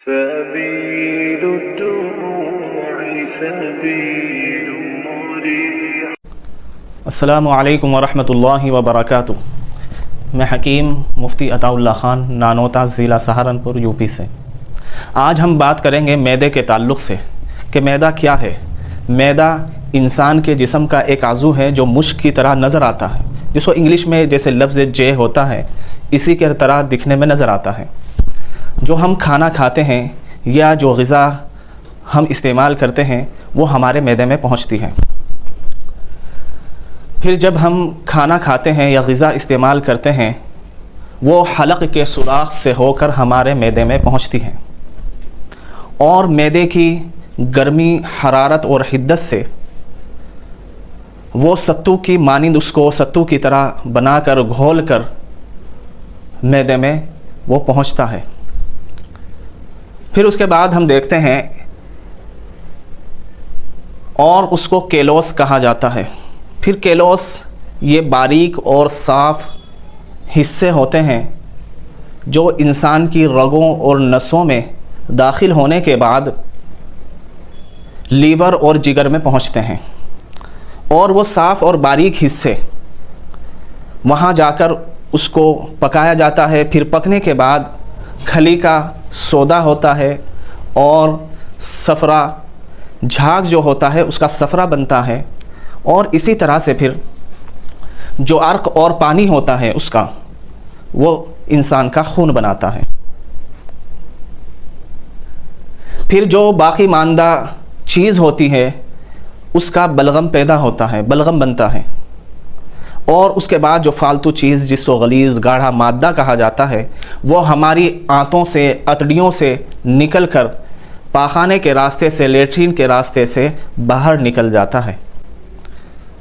سبيل الدموع سبيل مريح. السلام علیکم ورحمۃ اللہ وبرکاتہ. میں حکیم مفتی عطاء اللہ خان نانوتا ضلع سہارنپور یو پی سے. آج ہم بات کریں گے معدے کے تعلق سے کہ معدہ کیا ہے. معدہ انسان کے جسم کا ایک عضو ہے جو مشک کی طرح نظر آتا ہے، جس کو انگلش میں جیسے لفظ جے ہوتا ہے اسی کے طرح دکھنے میں نظر آتا ہے. جو ہم کھانا کھاتے ہیں یا جو غذا ہم استعمال کرتے ہیں وہ ہمارے معدے میں پہنچتی ہے. پھر جب ہم کھانا کھاتے ہیں یا غذا استعمال کرتے ہیں وہ حلق کے سوراخ سے ہو کر ہمارے معدے میں پہنچتی ہے، اور معدے کی گرمی، حرارت اور حدت سے وہ ستو کی مانند اس کو ستو کی طرح بنا کر گھول کر معدے میں وہ پہنچتا ہے. پھر اس کے بعد ہم دیکھتے ہیں اور اس کو کیلوس کہا جاتا ہے. پھر کیلوس یہ باریک اور صاف حصے ہوتے ہیں جو انسان کی رگوں اور نسوں میں داخل ہونے کے بعد لیور اور جگر میں پہنچتے ہیں، اور وہ صاف اور باریک حصے وہاں جا کر اس کو پکایا جاتا ہے. پھر پکنے کے بعد کھلی کا سودا ہوتا ہے اور صفرا جھاگ جو ہوتا ہے اس کا صفرا بنتا ہے، اور اسی طرح سے پھر جو عرق اور پانی ہوتا ہے اس کا وہ انسان کا خون بناتا ہے. پھر جو باقی ماندہ چیز ہوتی ہے اس کا بلغم پیدا ہوتا ہے، بلغم بنتا ہے، اور اس کے بعد جو فالتو چیز جس کو غلیظ گاڑھا مادہ کہا جاتا ہے وہ ہماری آنتوں سے، اتڑیوں سے نکل کر پاخانے کے راستے سے، لیٹرین کے راستے سے باہر نکل جاتا ہے.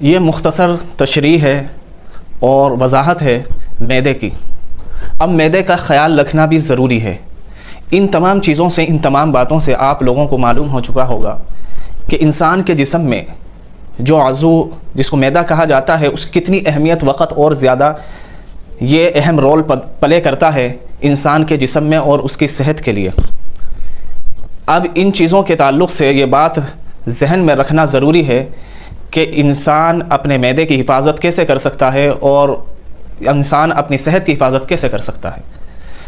یہ مختصر تشریح ہے اور وضاحت ہے معدے کی. اب معدے کا خیال رکھنا بھی ضروری ہے. ان تمام چیزوں سے، ان تمام باتوں سے آپ لوگوں کو معلوم ہو چکا ہوگا کہ انسان کے جسم میں جو عضو جس کو معدہ کہا جاتا ہے اس کی کتنی اہمیت وقت اور زیادہ یہ اہم رول پلے کرتا ہے انسان کے جسم میں اور اس کی صحت کے لیے. اب ان چیزوں کے تعلق سے یہ بات ذہن میں رکھنا ضروری ہے کہ انسان اپنے معدے کی حفاظت کیسے کر سکتا ہے اور انسان اپنی صحت کی حفاظت کیسے کر سکتا ہے.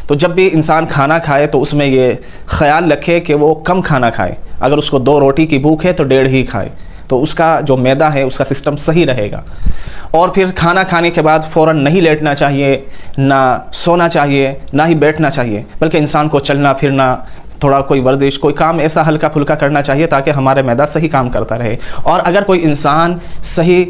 تو جب بھی انسان کھانا کھائے تو اس میں یہ خیال رکھے کہ وہ کم کھانا کھائے. اگر اس کو 2 روٹی کی بھوک ہے تو 1.5 ہی کھائے، تو اس کا جو معدہ ہے اس کا سسٹم صحیح رہے گا. اور پھر کھانا کھانے کے بعد فوراً نہیں لیٹنا چاہیے، نہ سونا چاہیے، نہ ہی بیٹھنا چاہیے، بلکہ انسان کو چلنا پھرنا، تھوڑا کوئی ورزش، کوئی کام ایسا ہلکا پھلکا کرنا چاہیے تاکہ ہمارے معدہ صحیح کام کرتا رہے. اور اگر کوئی انسان صحیح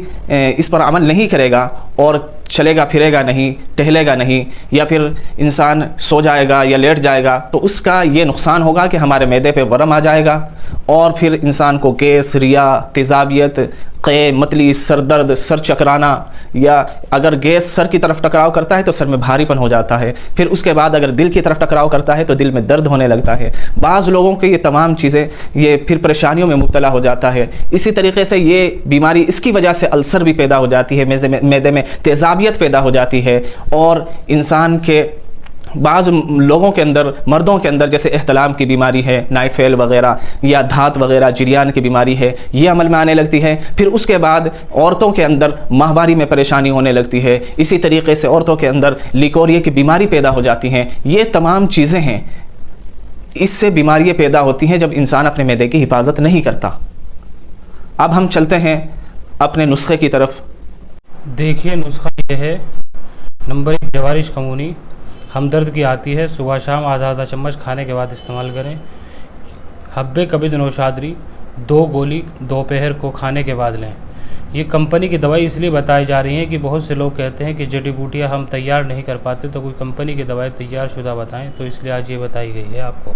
اس پر عمل نہیں کرے گا اور چلے گا پھرے گا نہیں، ٹہلے گا نہیں، یا پھر انسان سو جائے گا یا لیٹ جائے گا، تو اس کا یہ نقصان ہوگا کہ ہمارے معدے پہ ورم آ جائے گا، اور پھر انسان کو گیس، ریا، تیزابیت، قے، متلی، سر درد، سر چکرانا، یا اگر گیس سر کی طرف ٹکراؤ کرتا ہے تو سر میں بھاری پن ہو جاتا ہے. پھر اس کے بعد اگر دل کی طرف ٹکراؤ کرتا ہے تو دل میں درد ہونے لگتا ہے. بعض لوگوں کے یہ تمام چیزیں یہ پھر پریشانیوں میں مبتلا ہو جاتا ہے. اسی طریقے سے یہ بیماری اس کی وجہ سے السر بھی پیدا ہو جاتی ہے، معدے میں تیزابیت پیدا ہو جاتی ہے، اور انسان کے بعض لوگوں کے اندر، مردوں کے اندر جیسے احتلام کی بیماری ہے، نائٹ فیل وغیرہ، یا دھات وغیرہ، جریان کی بیماری ہے، یہ عمل میں آنے لگتی ہے. پھر اس کے بعد عورتوں کے اندر ماہواری میں پریشانی ہونے لگتی ہے. اسی طریقے سے عورتوں کے اندر لیکوریا کی بیماری پیدا ہو جاتی ہیں. یہ تمام چیزیں ہیں، اس سے بیماریاں پیدا ہوتی ہیں جب انسان اپنے معدے کی حفاظت نہیں کرتا. اب ہم چلتے ہیں اپنے نسخے کی طرف. دیکھیے نسخہ یہ ہے. نمبر 1 جوارش کمونی ہمدرد کی آتی ہے، صبح شام آدھا چمچ کھانے کے بعد استعمال کریں. حب کبد نوشادری 2 گولی دوپہر کو کھانے کے بعد لیں. یہ کمپنی کی دوائی اس لیے بتائی جا رہی ہیں کہ بہت سے لوگ کہتے ہیں کہ جڑی بوٹیاں ہم تیار نہیں کر پاتے، تو کوئی کمپنی کی دوائی تیار شدہ بتائیں، تو اس لیے آج یہ بتائی گئی ہے آپ کو.